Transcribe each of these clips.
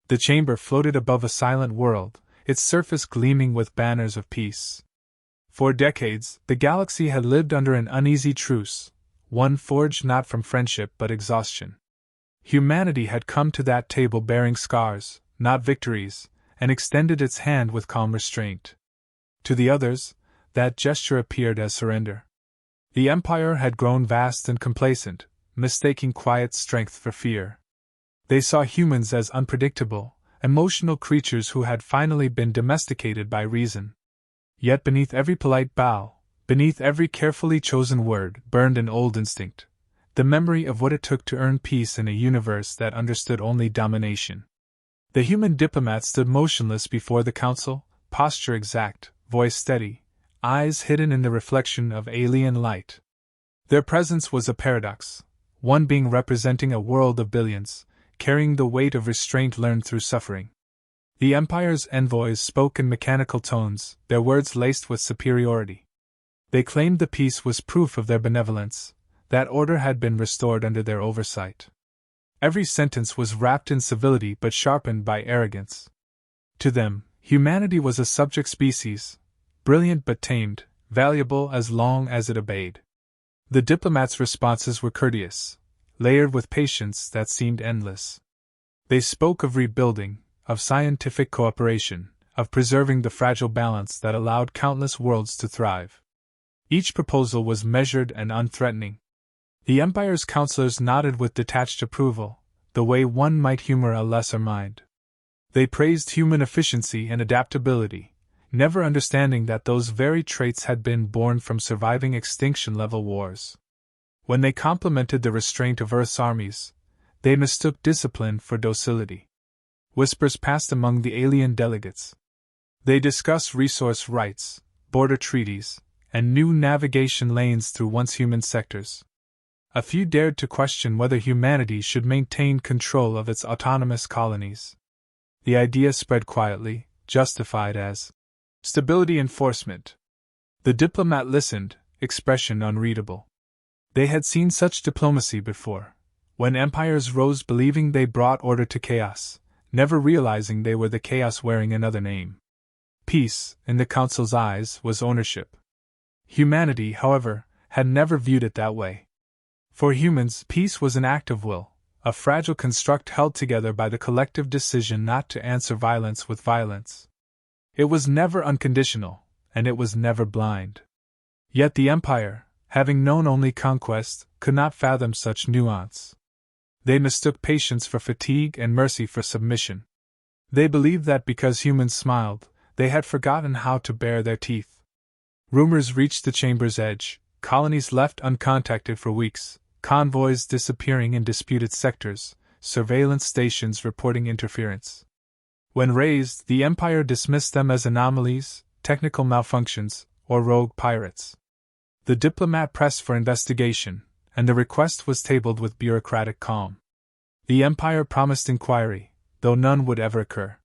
The chamber floated above a silent world, its surface gleaming with banners of peace. For decades, the galaxy had lived under an uneasy truce, one forged not from friendship but exhaustion. Humanity had come to that table bearing scars, not victories, and extended its hand with calm restraint. To the others, that gesture appeared as surrender. The Empire had grown vast and complacent, mistaking quiet strength for fear. They saw humans as unpredictable, emotional creatures who had finally been domesticated by reason. Yet beneath every polite bow, beneath every carefully chosen word, burned an old instinct, the memory of what it took to earn peace in a universe that understood only domination. The human diplomat stood motionless before the council, posture exact, voice steady, eyes hidden in the reflection of alien light. Their presence was a paradox, one being representing a world of billions, carrying the weight of restraint learned through suffering. The Empire's envoys spoke in mechanical tones, their words laced with superiority. They claimed the peace was proof of their benevolence, that order had been restored under their oversight. Every sentence was wrapped in civility but sharpened by arrogance. To them, humanity was a subject species, brilliant but tamed, valuable as long as it obeyed. The diplomats' responses were courteous, layered with patience that seemed endless. They spoke of rebuilding, of scientific cooperation, of preserving the fragile balance that allowed countless worlds to thrive. Each proposal was measured and unthreatening. The Empire's counselors nodded with detached approval, the way one might humor a lesser mind. They praised human efficiency and adaptability, never understanding that those very traits had been born from surviving extinction-level wars. When they complimented the restraint of Earth's armies, they mistook discipline for docility. Whispers passed among the alien delegates. They discussed resource rights, border treaties, and new navigation lanes through once human sectors. A few dared to question whether humanity should maintain control of its autonomous colonies. The idea spread quietly, justified as stability enforcement. The diplomat listened, expression unreadable. They had seen such diplomacy before, when empires rose believing they brought order to chaos, never realizing they were the chaos wearing another name. Peace, in the Council's eyes, was ownership. Humanity, however, had never viewed it that way. For humans, peace was an act of will, a fragile construct held together by the collective decision not to answer violence with violence. It was never unconditional, and it was never blind. Yet the Empire, having known only conquest, could not fathom such nuance. They mistook patience for fatigue and mercy for submission. They believed that because humans smiled, they had forgotten how to bare their teeth. Rumors reached the chamber's edge, colonies left uncontacted for weeks, convoys disappearing in disputed sectors, surveillance stations reporting interference. When raised, the Empire dismissed them as anomalies, technical malfunctions, or rogue pirates. The diplomat pressed for investigation, and the request was tabled with bureaucratic calm. The Empire promised inquiry, though none would ever occur.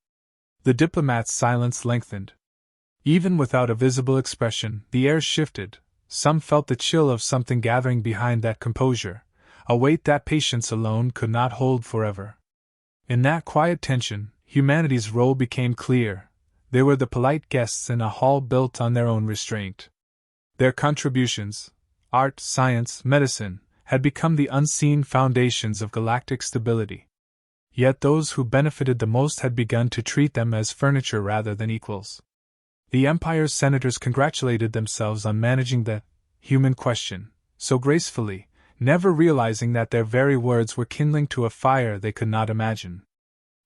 The diplomat's silence lengthened. Even without a visible expression, the air shifted. Some felt the chill of something gathering behind that composure, a weight that patience alone could not hold forever. In that quiet tension, humanity's role became clear. They were the polite guests in a hall built on their own restraint. Their contributions, art, science, medicine, had become the unseen foundations of galactic stability. Yet those who benefited the most had begun to treat them as furniture rather than equals. The Empire's senators congratulated themselves on managing the human question so gracefully, never realizing that their very words were kindling to a fire they could not imagine.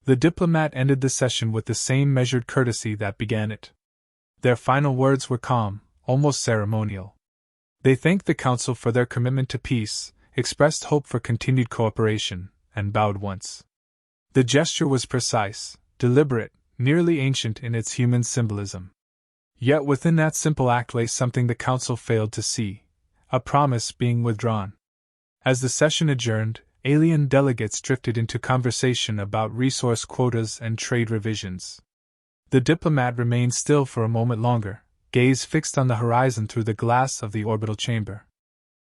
The diplomat ended the session with the same measured courtesy that began it. Their final words were calm, almost ceremonial. They thanked the Council for their commitment to peace, expressed hope for continued cooperation, and bowed once. The gesture was precise, deliberate, nearly ancient in its human symbolism. Yet within that simple act lay something the Council failed to see, a promise being withdrawn. As the session adjourned, alien delegates drifted into conversation about resource quotas and trade revisions. The diplomat remained still for a moment longer, gaze fixed on the horizon through the glass of the orbital chamber.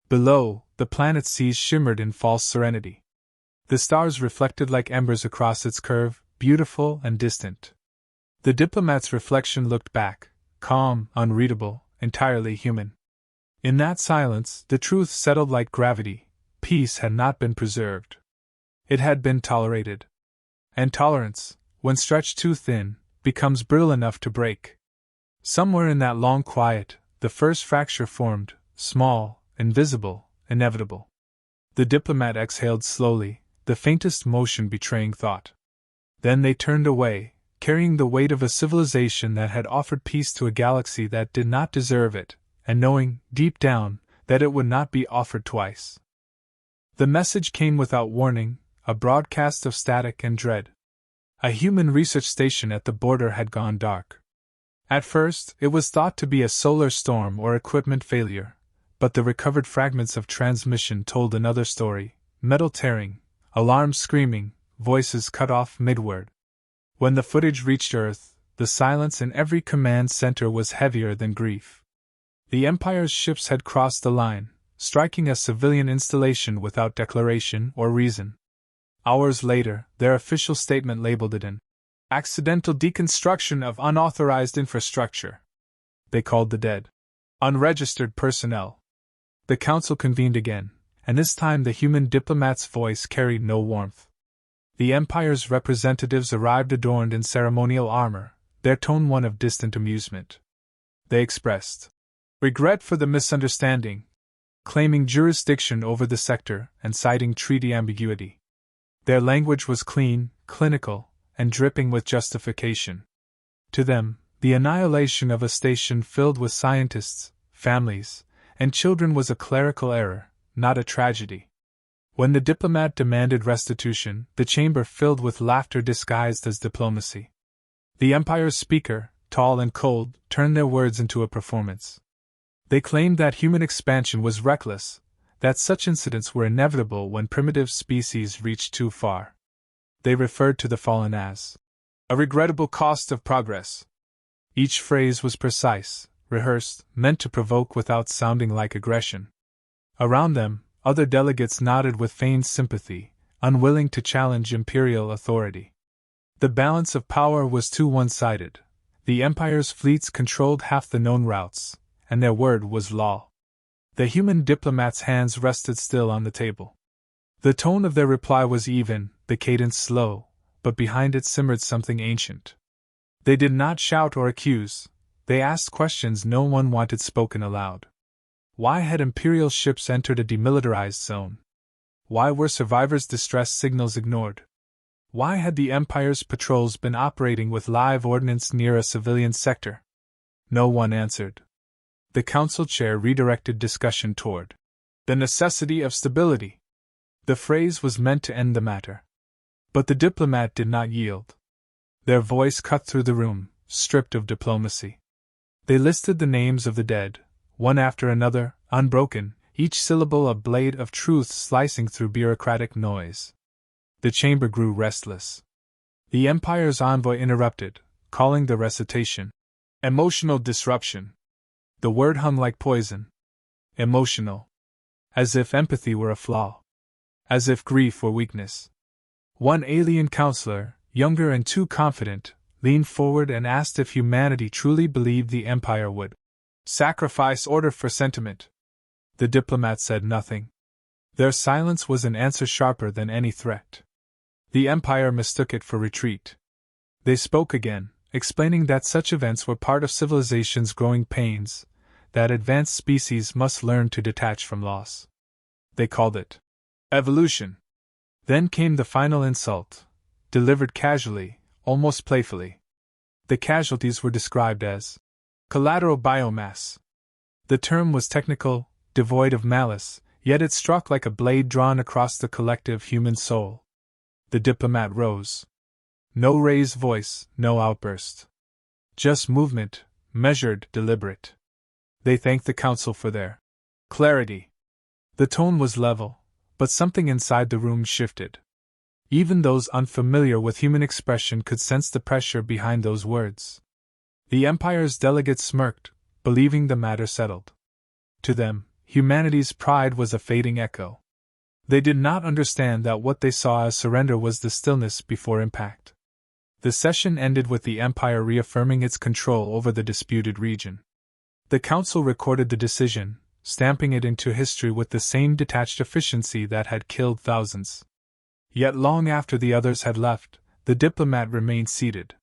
Below, the planet's seas shimmered in false serenity. The stars reflected like embers across its curve, beautiful and distant. The diplomat's reflection looked back, calm, unreadable, entirely human. In that silence, the truth settled like gravity. Peace had not been preserved. It had been tolerated. And tolerance, when stretched too thin, becomes brittle enough to break. Somewhere in that long quiet, the first fracture formed, small, invisible, inevitable. The diplomat exhaled slowly, the faintest motion betraying thought. Then they turned away, carrying the weight of a civilization that had offered peace to a galaxy that did not deserve it, and knowing, deep down, that it would not be offered twice. The message came without warning, a broadcast of static and dread. A human research station at the border had gone dark. At first, it was thought to be a solar storm or equipment failure, but the recovered fragments of transmission told another story: metal tearing, alarms screaming, voices cut off mid-word. When the footage reached Earth, the silence in every command center was heavier than grief. The Empire's ships had crossed the line, striking a civilian installation without declaration or reason. Hours later, their official statement labeled it an accidental deconstruction of unauthorized infrastructure. They called the dead unregistered personnel. The council convened again, and this time the human diplomat's voice carried no warmth. The Empire's representatives arrived adorned in ceremonial armor, their tone one of distant amusement. They expressed regret for the misunderstanding, claiming jurisdiction over the sector and citing treaty ambiguity. Their language was clean, clinical, and dripping with justification. To them, the annihilation of a station filled with scientists, families, and children was a clerical error, not a tragedy. When the diplomat demanded restitution, the chamber filled with laughter disguised as diplomacy. The Empire's speaker, tall and cold, turned their words into a performance. They claimed that human expansion was reckless, that such incidents were inevitable when primitive species reached too far. They referred to the fallen as a regrettable cost of progress. Each phrase was precise, rehearsed, meant to provoke without sounding like aggression. Around them, other delegates nodded with feigned sympathy, unwilling to challenge imperial authority. The balance of power was too one-sided. The Empire's fleets controlled half the known routes, and their word was law. The human diplomat's hands rested still on the table. The tone of their reply was even, the cadence slow, but behind it simmered something ancient. They did not shout or accuse, they asked questions no one wanted spoken aloud. Why had Imperial ships entered a demilitarized zone? Why were survivors' distress signals ignored? Why had the Empire's patrols been operating with live ordnance near a civilian sector? No one answered. The council chair redirected discussion toward the necessity of stability. The phrase was meant to end the matter. But the diplomat did not yield. Their voice cut through the room, stripped of diplomacy. They listed the names of the dead, one after another, unbroken, each syllable a blade of truth slicing through bureaucratic noise. The chamber grew restless. The Empire's envoy interrupted, calling the recitation emotional disruption. The word hung like poison. Emotional. As if empathy were a flaw. As if grief were weakness. One alien counselor, younger and too confident, leaned forward and asked if humanity truly believed the Empire would sacrifice order for sentiment. The diplomat said nothing. Their silence was an answer sharper than any threat. The Empire mistook it for retreat. They spoke again, explaining that such events were part of civilization's growing pains, that advanced species must learn to detach from loss. They called it evolution. Then came the final insult, delivered casually, almost playfully. The casualties were described as collateral biomass. The term was technical, devoid of malice, yet it struck like a blade drawn across the collective human soul. The diplomat rose. No raised voice, no outburst. Just movement, measured, deliberate. They thanked the council for their clarity. The tone was level, but something inside the room shifted. Even those unfamiliar with human expression could sense the pressure behind those words. The Empire's delegates smirked, believing the matter settled. To them, humanity's pride was a fading echo. They did not understand that what they saw as surrender was the stillness before impact. The session ended with the Empire reaffirming its control over the disputed region. The Council recorded the decision, stamping it into history with the same detached efficiency that had killed thousands. Yet long after the others had left, the diplomat remained seated.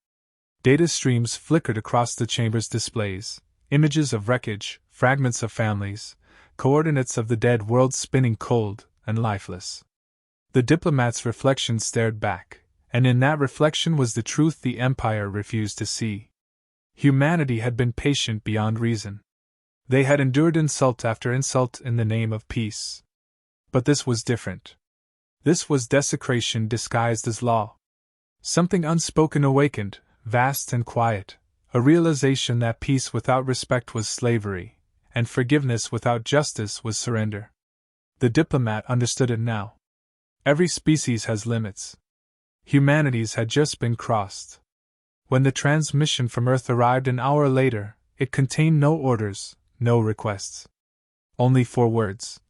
Data streams flickered across the chamber's displays, images of wreckage, fragments of families, coordinates of the dead world spinning cold and lifeless. The diplomat's reflection stared back, and in that reflection was the truth the Empire refused to see. Humanity had been patient beyond reason. They had endured insult after insult in the name of peace. But this was different. This was desecration disguised as law. Something unspoken awakened, vast and quiet, a realization that peace without respect was slavery, and forgiveness without justice was surrender. The diplomat understood it now. Every species has limits. Humanity's had just been crossed. When the transmission from Earth arrived an hour later, it contained no orders, no requests. Only 4 words.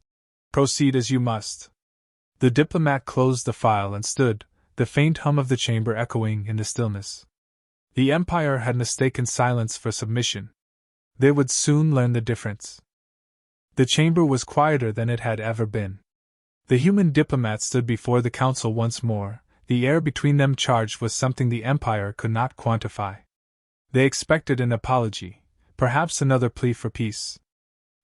Proceed as you must. The diplomat closed the file and stood, the faint hum of the chamber echoing in the stillness. The Empire had mistaken silence for submission. They would soon learn the difference. The chamber was quieter than it had ever been. The human diplomat stood before the Council once more, the air between them charged with something the Empire could not quantify. They expected an apology, perhaps another plea for peace.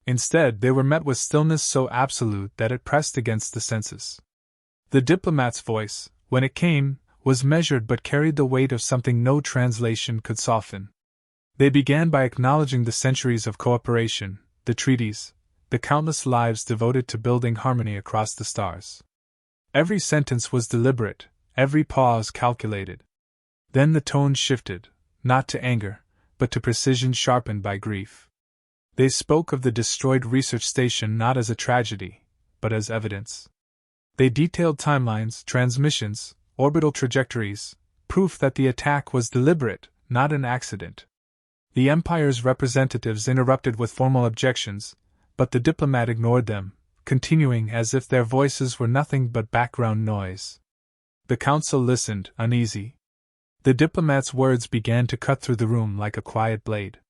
Instead, they were met with stillness so absolute that it pressed against the senses. The diplomat's voice, when it came, was measured but carried the weight of something no translation could soften. They began by acknowledging the centuries of cooperation, the treaties, the countless lives devoted to building harmony across the stars. Every sentence was deliberate, every pause calculated. Then the tone shifted, not to anger, but to precision sharpened by grief. They spoke of the destroyed research station not as a tragedy, but as evidence. They detailed timelines, transmissions, orbital trajectories, proof that the attack was deliberate, not an accident. The Empire's representatives interrupted with formal objections, but the diplomat ignored them, continuing as if their voices were nothing but background noise. The Council listened, uneasy. The diplomat's words began to cut through the room like a quiet blade.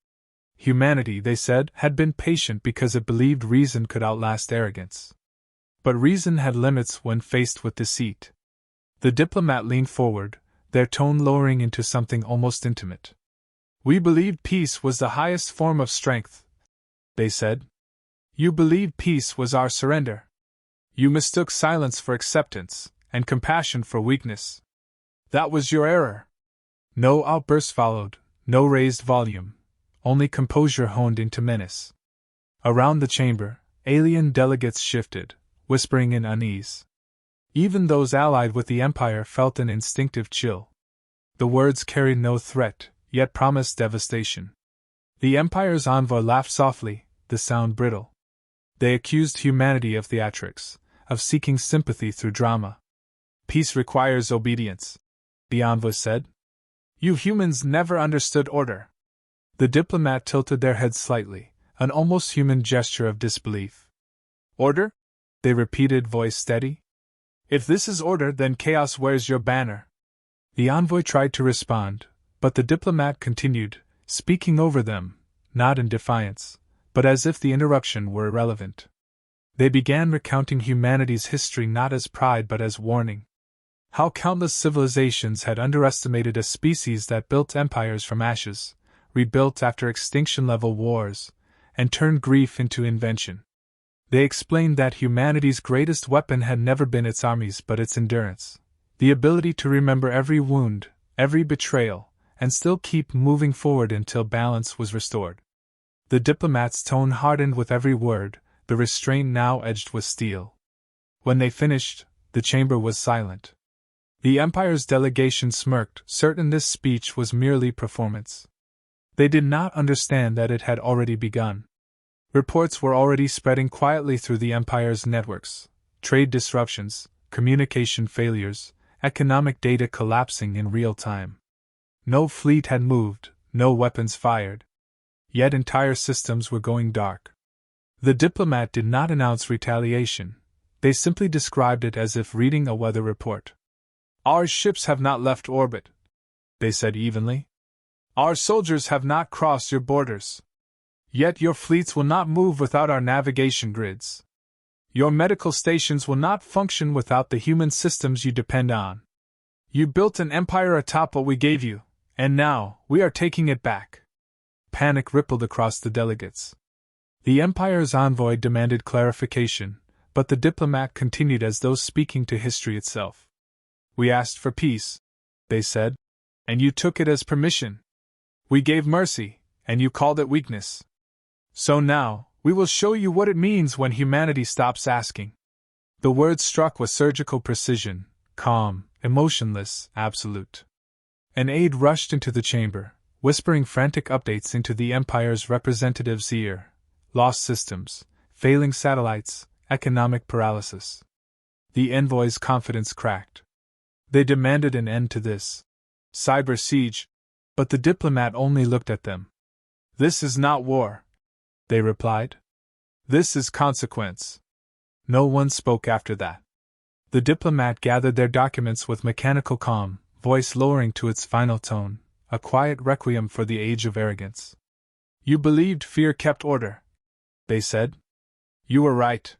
Humanity, they said, had been patient because it believed reason could outlast arrogance. But reason had limits when faced with deceit. The diplomat leaned forward, their tone lowering into something almost intimate. We believed peace was the highest form of strength, they said. You believed peace was our surrender. You mistook silence for acceptance, and compassion for weakness. That was your error. No outburst followed, no raised volume, only composure honed into menace. Around the chamber, alien delegates shifted, whispering in unease. Even those allied with the Empire felt an instinctive chill. The words carried no threat, yet promised devastation. The Empire's envoy laughed softly, the sound brittle. They accused humanity of theatrics, of seeking sympathy through drama. Peace requires obedience, the envoy said. You humans never understood order. The diplomat tilted their heads slightly, an almost human gesture of disbelief. Order? They repeated, voice steady. If this is order, then chaos wears your banner. The envoy tried to respond, but the diplomat continued, speaking over them, not in defiance, but as if the interruption were irrelevant. They began recounting humanity's history not as pride but as warning. How countless civilizations had underestimated a species that built empires from ashes, rebuilt after extinction-level wars, and turned grief into invention. They explained that humanity's greatest weapon had never been its armies but its endurance, the ability to remember every wound, every betrayal, and still keep moving forward until balance was restored. The diplomat's tone hardened with every word, the restraint now edged with steel. When they finished, the chamber was silent. The Empire's delegation smirked, certain this speech was merely performance. They did not understand that it had already begun. Reports were already spreading quietly through the Empire's networks, trade disruptions, communication failures, economic data collapsing in real time. No fleet had moved, no weapons fired. Yet entire systems were going dark. The diplomat did not announce retaliation, they simply described it as if reading a weather report. Our ships have not left orbit. they said evenly. Our soldiers have not crossed your borders. Yet your fleets will not move without our navigation grids. Your medical stations will not function without the human systems you depend on. You built an empire atop what we gave you, and now we are taking it back. Panic rippled across the delegates. The empire's envoy demanded clarification, but the diplomat continued as though speaking to history itself. We asked for peace, they said, and you took it as permission. We gave mercy, and you called it weakness. So now, we will show you what it means when humanity stops asking. The words struck with surgical precision, calm, emotionless, absolute. An aide rushed into the chamber, whispering frantic updates into the Empire's representative's ear. Lost systems, failing satellites, economic paralysis. The envoy's confidence cracked. They demanded an end to this cyber siege, but the diplomat only looked at them. This is not war, they replied. This is consequence. No one spoke after that. The diplomat gathered their documents with mechanical calm, voice lowering to its final tone, a quiet requiem for the age of arrogance. You believed fear kept order, they said. You were right.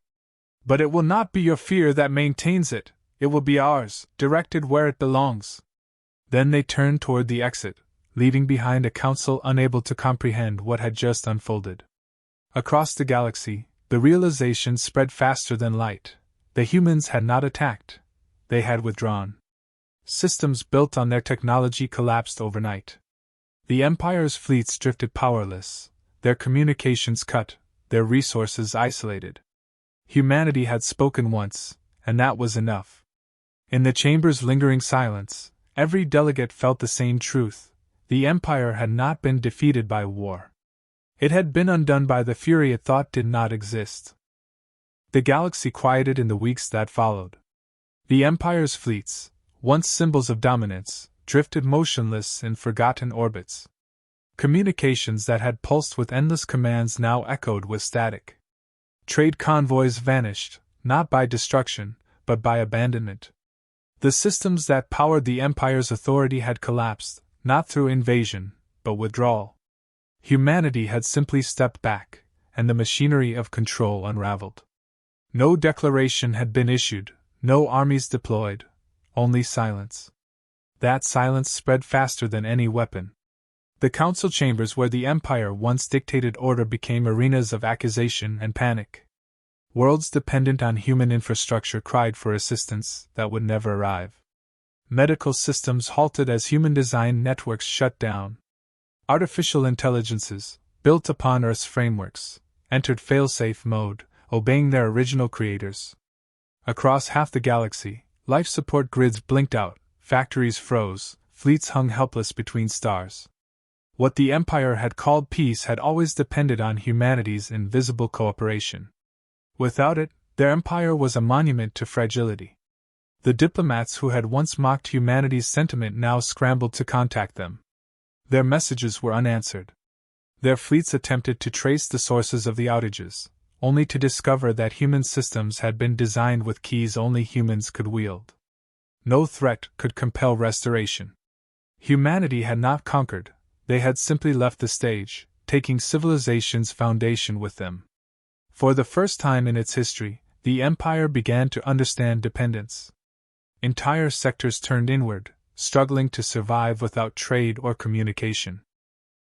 But it will not be your fear that maintains it, it will be ours, directed where it belongs. Then they turned toward the exit, leaving behind a council unable to comprehend what had just unfolded. Across the galaxy, the realization spread faster than light. The humans had not attacked, they had withdrawn. Systems built on their technology collapsed overnight. The Empire's fleets drifted powerless, their communications cut, their resources isolated. Humanity had spoken once, and that was enough. In the chamber's lingering silence, every delegate felt the same truth: the Empire had not been defeated by war. It had been undone by the fury it thought did not exist. The galaxy quieted in the weeks that followed. The Empire's fleets, once symbols of dominance, drifted motionless in forgotten orbits. Communications that had pulsed with endless commands now echoed with static. Trade convoys vanished, not by destruction, but by abandonment. The systems that powered the Empire's authority had collapsed, not through invasion, but withdrawal. Humanity had simply stepped back, and the machinery of control unraveled. No declaration had been issued, no armies deployed, only silence. That silence spread faster than any weapon. The council chambers where the Empire once dictated order became arenas of accusation and panic. Worlds dependent on human infrastructure cried for assistance that would never arrive. Medical systems halted as human-designed networks shut down. Artificial intelligences, built upon Earth's frameworks, entered fail-safe mode, obeying their original creators. Across half the galaxy, life support grids blinked out, factories froze, fleets hung helpless between stars. What the Empire had called peace had always depended on humanity's invisible cooperation. Without it, their empire was a monument to fragility. The diplomats who had once mocked humanity's sentiment now scrambled to contact them. Their messages were unanswered. Their fleets attempted to trace the sources of the outages, only to discover that human systems had been designed with keys only humans could wield. No threat could compel restoration. Humanity had not conquered, they had simply left the stage, taking civilization's foundation with them. For the first time in its history, the Empire began to understand dependence. Entire sectors turned inward, struggling to survive without trade or communication.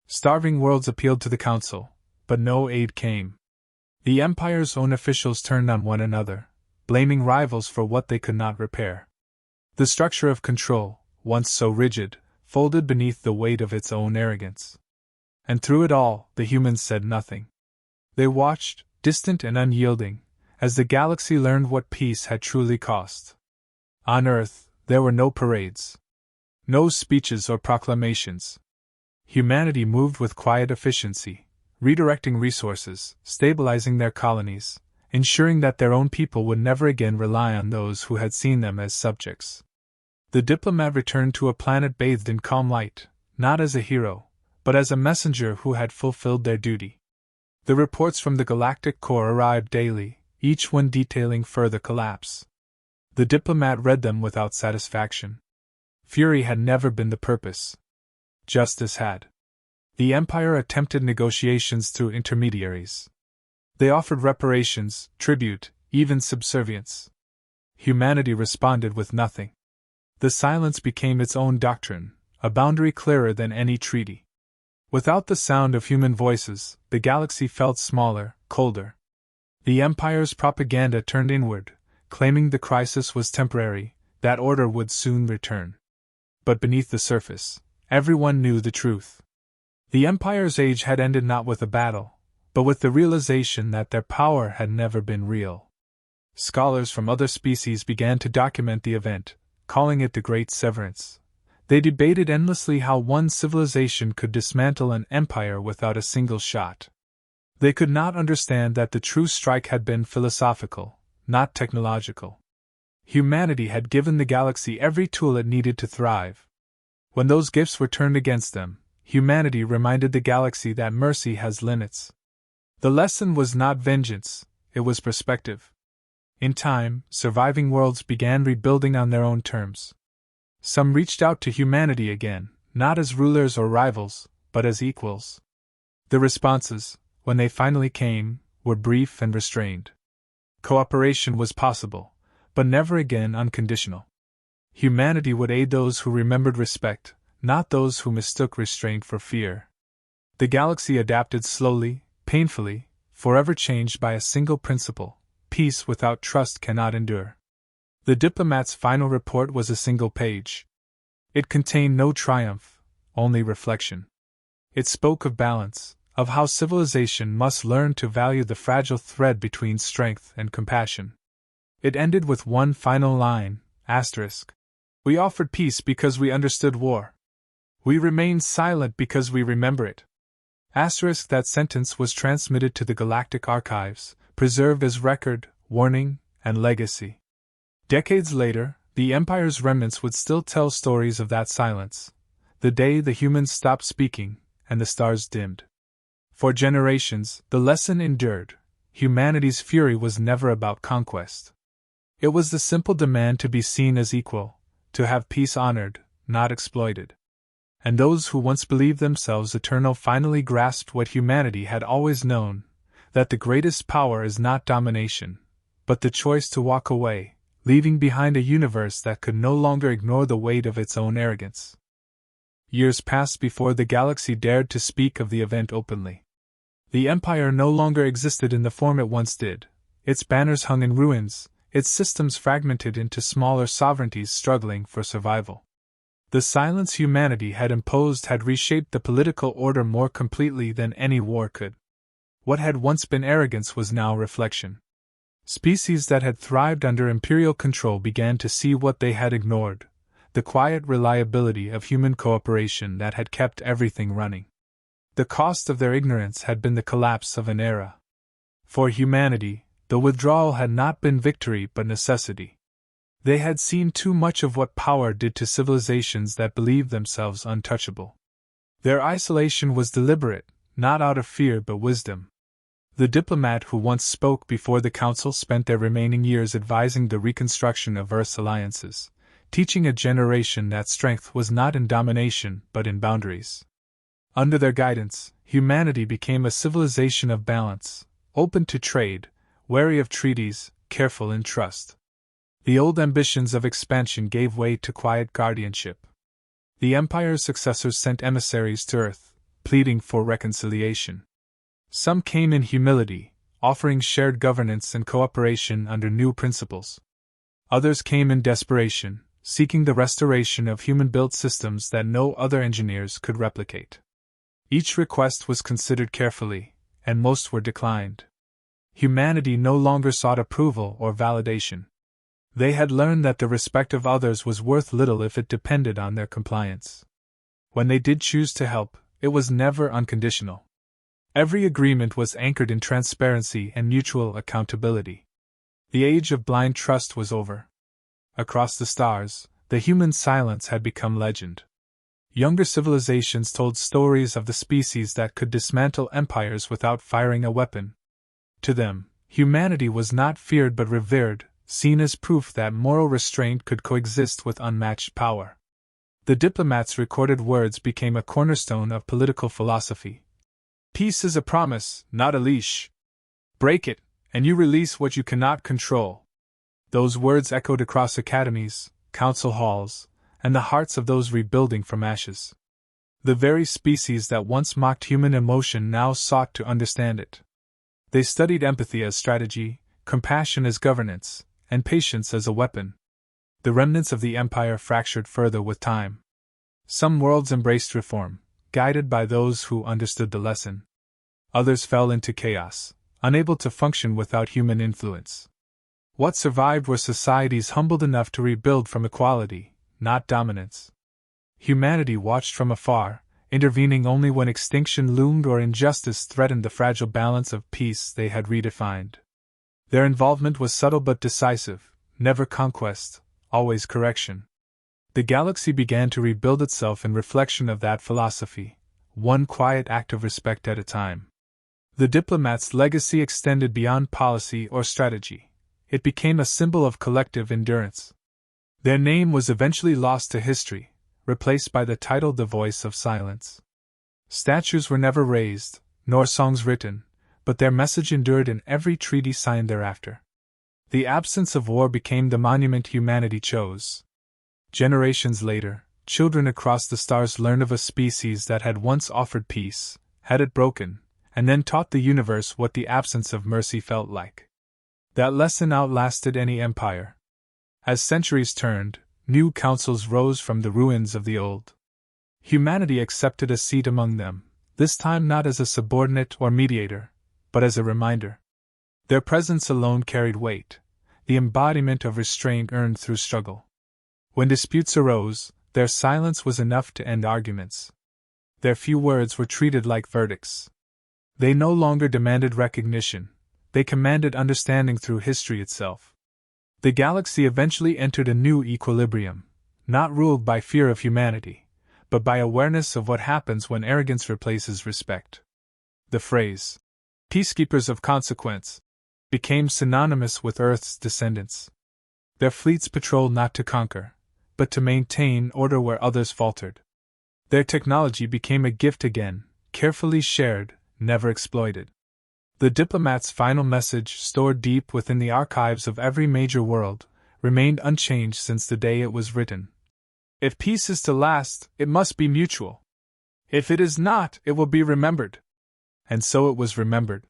Starving worlds appealed to the Council, but no aid came. The Empire's own officials turned on one another, blaming rivals for what they could not repair. The structure of control, once so rigid, folded beneath the weight of its own arrogance. And through it all, the humans said nothing. They watched, distant and unyielding, as the galaxy learned what peace had truly cost. On Earth, there were no parades. No speeches or proclamations. Humanity moved with quiet efficiency, redirecting resources, stabilizing their colonies, ensuring that their own people would never again rely on those who had seen them as subjects. The diplomat returned to a planet bathed in calm light, not as a hero, but as a messenger who had fulfilled their duty. The reports from the Galactic Core arrived daily, each one detailing further collapse. The diplomat read them without satisfaction. Fury had never been the purpose, Justice had. The Empire attempted negotiations through intermediaries. They offered reparations, tribute, even subservience. Humanity responded with nothing. The silence became its own doctrine, a boundary clearer than any treaty. Without the sound of human voices, the galaxy felt smaller, colder. The Empire's propaganda turned inward, claiming the crisis was temporary, that order would soon return. But beneath the surface, everyone knew the truth. The Empire's age had ended not with a battle, but with the realization that their power had never been real. Scholars from other species began to document the event, calling it the Great Severance. They debated endlessly how one civilization could dismantle an empire without a single shot. They could not understand that the true strike had been philosophical, not technological. Humanity had given the galaxy every tool it needed to thrive. When those gifts were turned against them, humanity reminded the galaxy that mercy has limits. The lesson was not vengeance, it was perspective. In time, surviving worlds began rebuilding on their own terms. Some reached out to humanity again, not as rulers or rivals, but as equals. The responses, when they finally came, were brief and restrained. Cooperation was possible, but never again unconditional. Humanity would aid those who remembered respect, not those who mistook restraint for fear. The galaxy adapted slowly, painfully, forever changed by a single principle: peace without trust cannot endure. The diplomat's final report was a single page. It contained no triumph, only reflection. It spoke of balance, of how civilization must learn to value the fragile thread between strength and compassion. It ended with one final line, asterisk. We offered peace because we understood war. We remained silent because we remember it. Asterisk. That sentence was transmitted to the Galactic Archives, preserved as record, warning, and legacy. Decades later, the Empire's remnants would still tell stories of that silence, the day the humans stopped speaking and the stars dimmed. For generations, the lesson endured: humanity's fury was never about conquest. It was the simple demand to be seen as equal, to have peace honored, not exploited. And those who once believed themselves eternal finally grasped what humanity had always known: that the greatest power is not domination, but the choice to walk away, leaving behind a universe that could no longer ignore the weight of its own arrogance. Years passed before the galaxy dared to speak of the event openly. The Empire no longer existed in the form it once did. Its banners hung in ruins, its systems fragmented into smaller sovereignties struggling for survival. The silence humanity had imposed had reshaped the political order more completely than any war could. What had once been arrogance was now reflection. Species that had thrived under imperial control began to see what they had ignored: the quiet reliability of human cooperation that had kept everything running. The cost of their ignorance had been the collapse of an era. For humanity, the withdrawal had not been victory but necessity. They had seen too much of what power did to civilizations that believed themselves untouchable. Their isolation was deliberate, not out of fear but wisdom. The diplomat who once spoke before the council spent their remaining years advising the reconstruction of Earth's alliances, teaching a generation that strength was not in domination but in boundaries. Under their guidance, humanity became a civilization of balance, open to trade, wary of treaties, careful in trust. The old ambitions of expansion gave way to quiet guardianship. The Empire's successors sent emissaries to Earth, pleading for reconciliation. Some came in humility, offering shared governance and cooperation under new principles. Others came in desperation, seeking the restoration of human-built systems that no other engineers could replicate. Each request was considered carefully, and most were declined. Humanity no longer sought approval or validation. They had learned that the respect of others was worth little if it depended on their compliance. When they did choose to help, it was never unconditional. Every agreement was anchored in transparency and mutual accountability. The age of blind trust was over. Across the stars, the human silence had become legend. Younger civilizations told stories of the species that could dismantle empires without firing a weapon. To them, humanity was not feared but revered, seen as proof that moral restraint could coexist with unmatched power. The diplomats' recorded words became a cornerstone of political philosophy. Peace is a promise, not a leash. Break it, and you release what you cannot control. Those words echoed across academies, council halls, and the hearts of those rebuilding from ashes. The very species that once mocked human emotion now sought to understand it. They studied empathy as strategy, compassion as governance, and patience as a weapon. The remnants of the empire fractured further with time. Some worlds embraced reform, guided by those who understood the lesson. Others fell into chaos, unable to function without human influence. What survived were societies humbled enough to rebuild from equality, not dominance. Humanity watched from afar, intervening only when extinction loomed or injustice threatened the fragile balance of peace they had redefined. Their involvement was subtle but decisive, never conquest, always correction. The galaxy began to rebuild itself in reflection of that philosophy, one quiet act of respect at a time. The diplomat's legacy extended beyond policy or strategy. It became a symbol of collective endurance. Their name was eventually lost to history, replaced by the title "The Voice of Silence." Statues were never raised, nor songs written, but their message endured in every treaty signed thereafter. The absence of war became the monument humanity chose. Generations later, children across the stars learned of a species that had once offered peace, had it broken, and then taught the universe what the absence of mercy felt like. That lesson outlasted any empire. As centuries turned, new councils rose from the ruins of the old. Humanity accepted a seat among them, this time not as a subordinate or mediator, but as a reminder. Their presence alone carried weight, the embodiment of restraint earned through struggle. When disputes arose, their silence was enough to end arguments. Their few words were treated like verdicts. They no longer demanded recognition, they commanded understanding through history itself. The galaxy eventually entered a new equilibrium, not ruled by fear of humanity, but by awareness of what happens when arrogance replaces respect. The phrase, "peacekeepers of consequence," became synonymous with Earth's descendants. Their fleets patrolled not to conquer, but to maintain order where others faltered. Their technology became a gift again, carefully shared, never exploited. The diplomat's final message, stored deep within the archives of every major world, remained unchanged since the day it was written. If peace is to last, it must be mutual. If it is not, it will be remembered. And so it was remembered.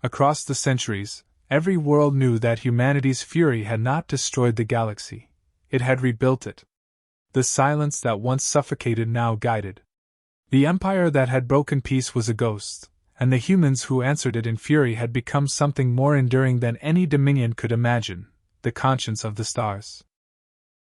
Across the centuries, every world knew that humanity's fury had not destroyed the galaxy, it had rebuilt it. The silence that once suffocated now guided. The empire that had broken peace was a ghost, and the humans who answered it in fury had become something more enduring than any dominion could imagine, the conscience of the stars.